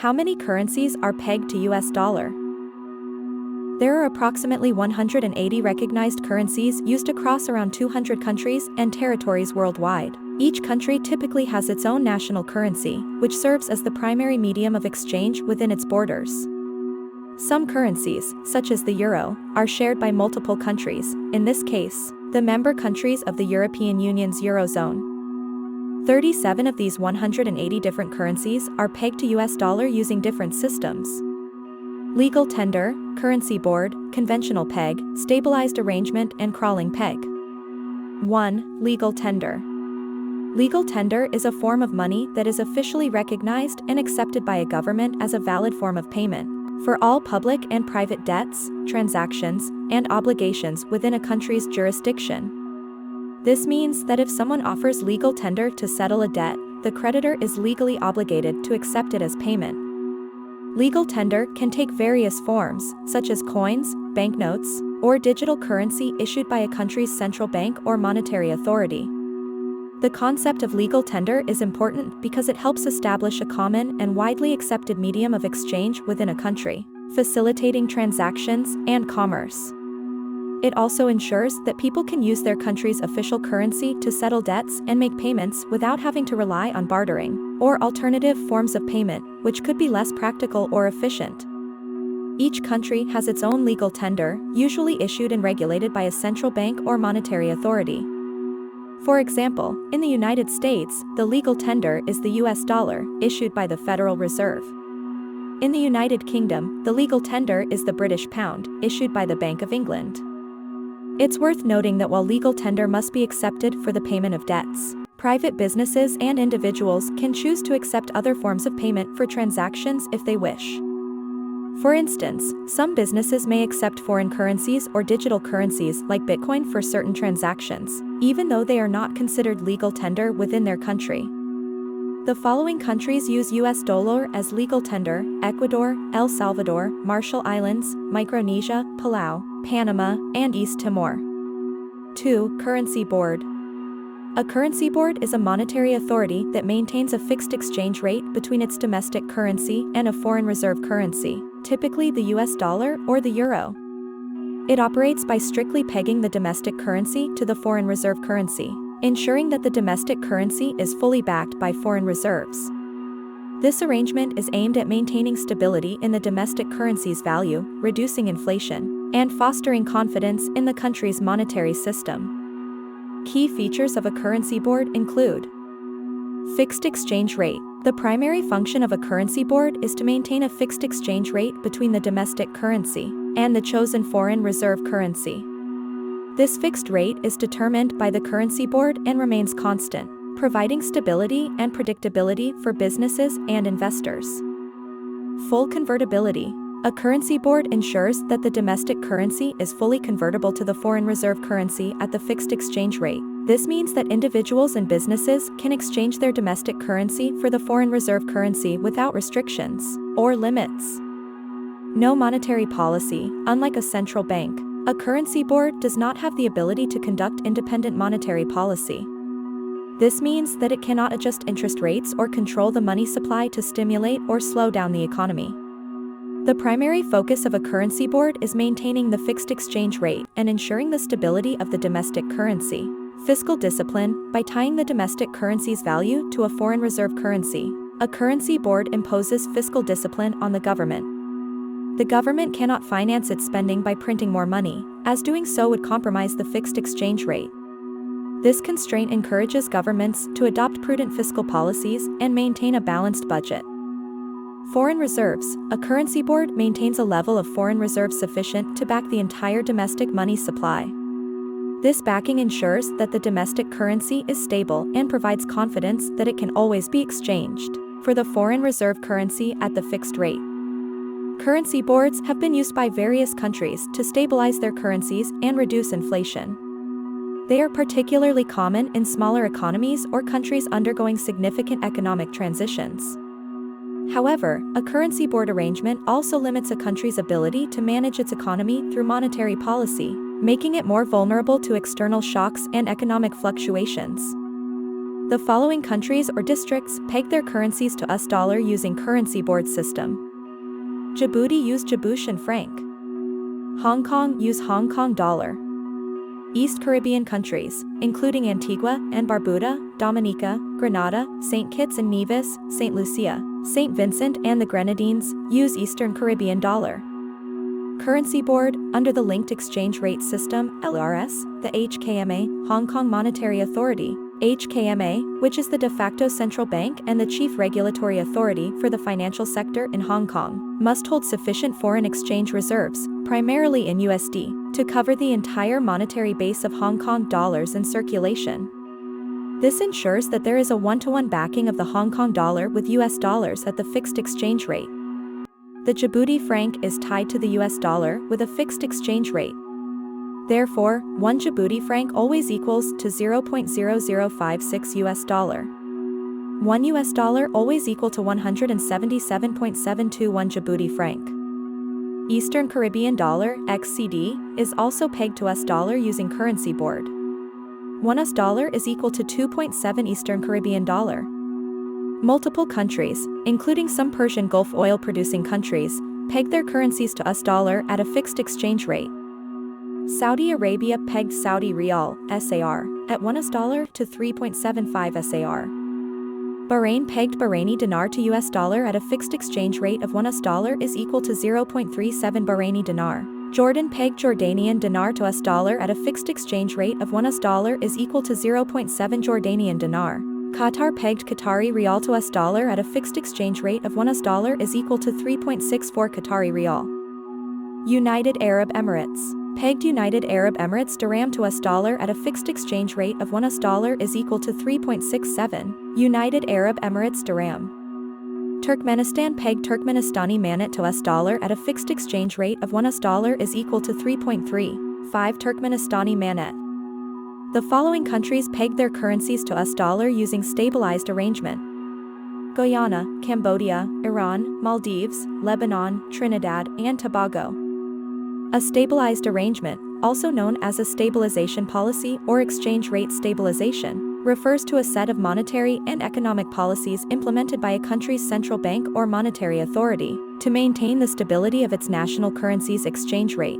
How many currencies are pegged to US dollar? There are approximately 180 recognized currencies used across around 200 countries and territories worldwide. Each country typically has its own national currency, which serves as the primary medium of exchange within its borders. Some currencies, such as the euro, are shared by multiple countries, in this case, the member countries of the European Union's Eurozone. 37 of these 180 different currencies are pegged to US dollar using different systems. Legal tender, currency board, conventional peg, stabilized arrangement, and crawling peg. 1. Legal tender. Legal tender is a form of money that is officially recognized and accepted by a government as a valid form of payment for all public and private debts, transactions, and obligations within a country's jurisdiction. This means that if someone offers legal tender to settle a debt, the creditor is legally obligated to accept it as payment. Legal tender can take various forms, such as coins, banknotes, or digital currency issued by a country's central bank or monetary authority. The concept of legal tender is important because it helps establish a common and widely accepted medium of exchange within a country, facilitating transactions and commerce. It also ensures that people can use their country's official currency to settle debts and make payments without having to rely on bartering or alternative forms of payment, which could be less practical or efficient. Each country has its own legal tender, usually issued and regulated by a central bank or monetary authority. For example, in the United States, the legal tender is the US dollar, issued by the Federal Reserve. In the United Kingdom, the legal tender is the British pound, issued by the Bank of England. It's worth noting that while legal tender must be accepted for the payment of debts, private businesses and individuals can choose to accept other forms of payment for transactions if they wish. For instance, some businesses may accept foreign currencies or digital currencies like Bitcoin for certain transactions, even though they are not considered legal tender within their country. The following countries use US dollar as legal tender: Ecuador, El Salvador, Marshall Islands, Micronesia, Palau, Panama, and East Timor. 2. Currency board. A currency board is a monetary authority that maintains a fixed exchange rate between its domestic currency and a foreign reserve currency, typically the US dollar or the euro. It operates by strictly pegging the domestic currency to the foreign reserve currency, ensuring that the domestic currency is fully backed by foreign reserves. This arrangement is aimed at maintaining stability in the domestic currency's value, reducing inflation, and fostering confidence in the country's monetary system. Key features of a currency board include fixed exchange rate. The primary function of a currency board is to maintain a fixed exchange rate between the domestic currency and the chosen foreign reserve currency. This fixed rate is determined by the currency board and remains constant, providing stability and predictability for businesses and investors. Full convertibility. A currency board ensures that the domestic currency is fully convertible to the foreign reserve currency at the fixed exchange rate. This means that individuals and businesses can exchange their domestic currency for the foreign reserve currency without restrictions or limits. No monetary policy. Unlike a central bank, a currency board does not have the ability to conduct independent monetary policy. This means that it cannot adjust interest rates or control the money supply to stimulate or slow down the economy. The primary focus of a currency board is maintaining the fixed exchange rate and ensuring the stability of the domestic currency. Fiscal discipline. By tying the domestic currency's value to a foreign reserve currency, a currency board imposes fiscal discipline on the government. The government cannot finance its spending by printing more money, as doing so would compromise the fixed exchange rate. This constraint encourages governments to adopt prudent fiscal policies and maintain a balanced budget. Foreign reserves. A currency board maintains a level of foreign reserves sufficient to back the entire domestic money supply. This backing ensures that the domestic currency is stable and provides confidence that it can always be exchanged for the foreign reserve currency at the fixed rate. Currency boards have been used by various countries to stabilize their currencies and reduce inflation. They are particularly common in smaller economies or countries undergoing significant economic transitions. However, a currency board arrangement also limits a country's ability to manage its economy through monetary policy, making it more vulnerable to external shocks and economic fluctuations. The following countries or districts peg their currencies to US dollar using currency board system. Djibouti use Djiboutian franc. Hong Kong use Hong Kong dollar. East Caribbean countries, including Antigua and Barbuda, Dominica, Grenada, St. Kitts and Nevis, St. Lucia, St. Vincent and the Grenadines, use Eastern Caribbean dollar. Currency Board, under the Linked Exchange Rate System, LRS, the HKMA, Hong Kong Monetary Authority, HKMA, which is the de facto central bank and the chief regulatory authority for the financial sector in Hong Kong, must hold sufficient foreign exchange reserves, primarily in USD, to cover the entire monetary base of Hong Kong dollars in circulation. This ensures that there is a one-to-one backing of the Hong Kong dollar with US dollars at the fixed exchange rate. The Djibouti franc is tied to the US dollar with a fixed exchange rate. Therefore, 1 Djibouti franc always equals to 0.0056 US dollar. 1 US dollar always equal to 177.721 Djibouti franc. Eastern Caribbean dollar, XCD, is also pegged to US dollar using currency board. 1 US dollar is equal to 2.7 Eastern Caribbean dollar. Multiple countries, including some Persian Gulf oil-producing countries, peg their currencies to US dollar at a fixed exchange rate. Saudi Arabia pegged Saudi Riyal, SAR, at 1 US dollar to 3.75 SAR. Bahrain pegged Bahraini dinar to US dollar at a fixed exchange rate of 1 US dollar is equal to 0.37 Bahraini dinar. Jordan pegged Jordanian dinar to US dollar at a fixed exchange rate of 1 US dollar is equal to 0.7 Jordanian dinar. Qatar pegged Qatari Riyal to US dollar at a fixed exchange rate of 1 US dollar is equal to 3.64 Qatari Riyal. United Arab Emirates pegged United Arab Emirates dirham to US dollar at a fixed exchange rate of 1 US dollar is equal to 3.67 United Arab Emirates dirham. Turkmenistan pegged Turkmenistani manat to US dollar at a fixed exchange rate of 1 US dollar is equal to 3.35 Turkmenistani manat. The following countries peg their currencies to US dollar using stabilized arrangement. Guyana, Cambodia, Iran, Maldives, Lebanon, Trinidad, and Tobago. A stabilized arrangement, also known as a stabilization policy or exchange rate stabilization, refers to a set of monetary and economic policies implemented by a country's central bank or monetary authority to maintain the stability of its national currency's exchange rate.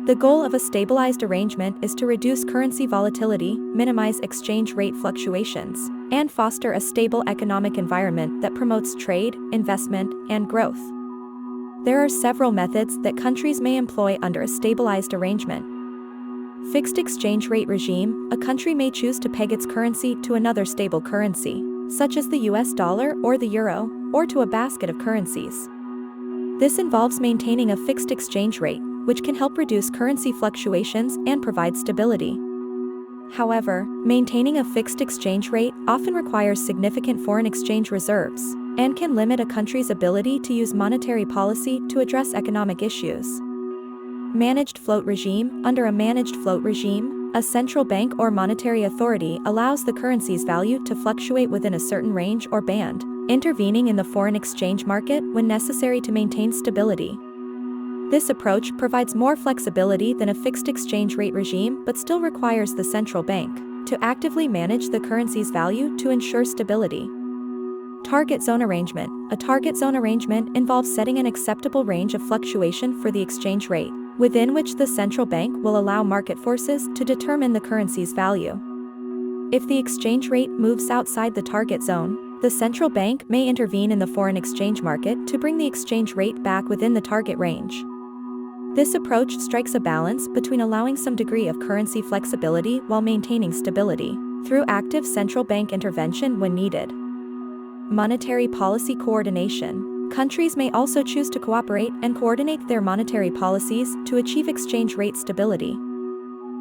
The goal of a stabilized arrangement is to reduce currency volatility, minimize exchange rate fluctuations, and foster a stable economic environment that promotes trade, investment, and growth. There are several methods that countries may employ under a stabilized arrangement. Fixed exchange rate regime, a country may choose to peg its currency to another stable currency, such as the US dollar or the euro, or to a basket of currencies. This involves maintaining a fixed exchange rate, which can help reduce currency fluctuations and provide stability. However, maintaining a fixed exchange rate often requires significant foreign exchange reserves and can limit a country's ability to use monetary policy to address economic issues. Managed float regime. Under a managed float regime, a central bank or monetary authority allows the currency's value to fluctuate within a certain range or band, intervening in the foreign exchange market when necessary to maintain stability. This approach provides more flexibility than a fixed exchange rate regime but still requires the central bank to actively manage the currency's value to ensure stability. Target zone arrangement. A target zone arrangement involves setting an acceptable range of fluctuation for the exchange rate, within which the central bank will allow market forces to determine the currency's value. If the exchange rate moves outside the target zone, the central bank may intervene in the foreign exchange market to bring the exchange rate back within the target range. This approach strikes a balance between allowing some degree of currency flexibility while maintaining stability, through active central bank intervention when needed. Monetary policy coordination. Countries may also choose to cooperate and coordinate their monetary policies to achieve exchange rate stability.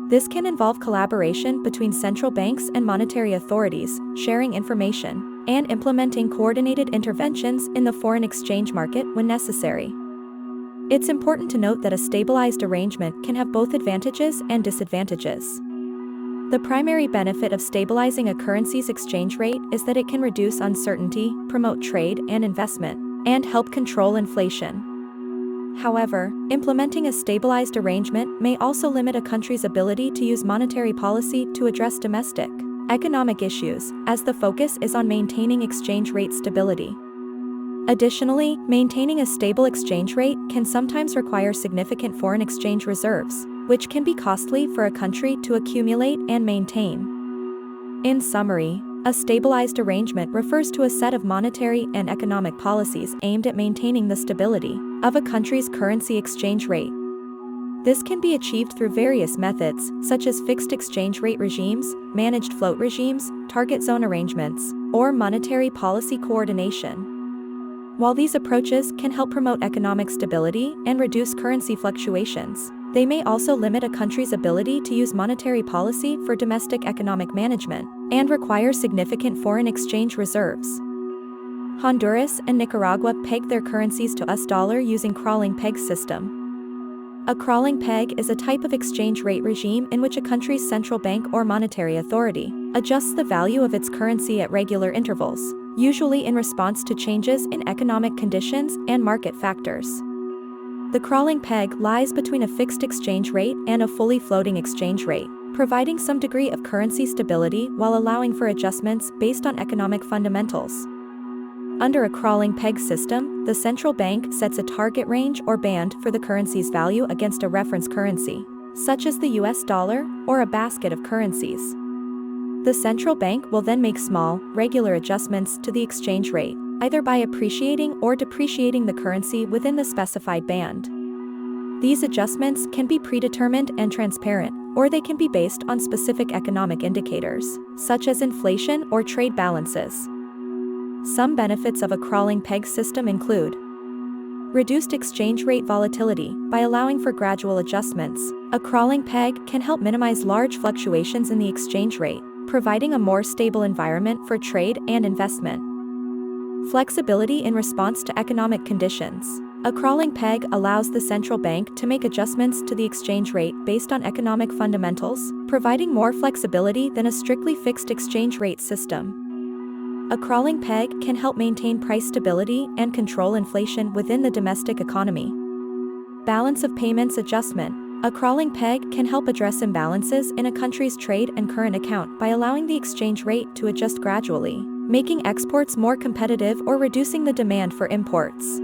This can involve collaboration between central banks and monetary authorities, sharing information, and implementing coordinated interventions in the foreign exchange market when necessary. It's important to note that a stabilized arrangement can have both advantages and disadvantages. The primary benefit of stabilizing a currency's exchange rate is that it can reduce uncertainty, promote trade and investment, and help control inflation. However, implementing a stabilized arrangement may also limit a country's ability to use monetary policy to address domestic, economic issues, as the focus is on maintaining exchange rate stability. Additionally, maintaining a stable exchange rate can sometimes require significant foreign exchange reserves, which can be costly for a country to accumulate and maintain. In summary, a stabilized arrangement refers to a set of monetary and economic policies aimed at maintaining the stability of a country's currency exchange rate. This can be achieved through various methods, such as fixed exchange rate regimes, managed float regimes, target zone arrangements, or monetary policy coordination. While these approaches can help promote economic stability and reduce currency fluctuations, they may also limit a country's ability to use monetary policy for domestic economic management and require significant foreign exchange reserves. Honduras and Nicaragua peg their currencies to US dollar using crawling peg system. A crawling peg is a type of exchange rate regime in which a country's central bank or monetary authority adjusts the value of its currency at regular intervals, usually in response to changes in economic conditions and market factors. The crawling peg lies between a fixed exchange rate and a fully floating exchange rate, providing some degree of currency stability while allowing for adjustments based on economic fundamentals. Under a crawling peg system, the central bank sets a target range or band for the currency's value against a reference currency, such as the US dollar or a basket of currencies. The central bank will then make small, regular adjustments to the exchange rate, either by appreciating or depreciating the currency within the specified band. These adjustments can be predetermined and transparent, or they can be based on specific economic indicators, such as inflation or trade balances. Some benefits of a crawling peg system include reduced exchange rate volatility by allowing for gradual adjustments. A crawling peg can help minimize large fluctuations in the exchange rate, providing a more stable environment for trade and investment. Flexibility in response to economic conditions. A crawling peg allows the central bank to make adjustments to the exchange rate based on economic fundamentals, providing more flexibility than a strictly fixed exchange rate system. A crawling peg can help maintain price stability and control inflation within the domestic economy. Balance of payments adjustment. A crawling peg can help address imbalances in a country's trade and current account by allowing the exchange rate to adjust gradually, making exports more competitive or reducing the demand for imports.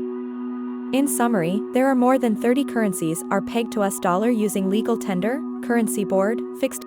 In summary, there are more than 30 currencies are pegged to US dollar using legal tender, currency board, fixed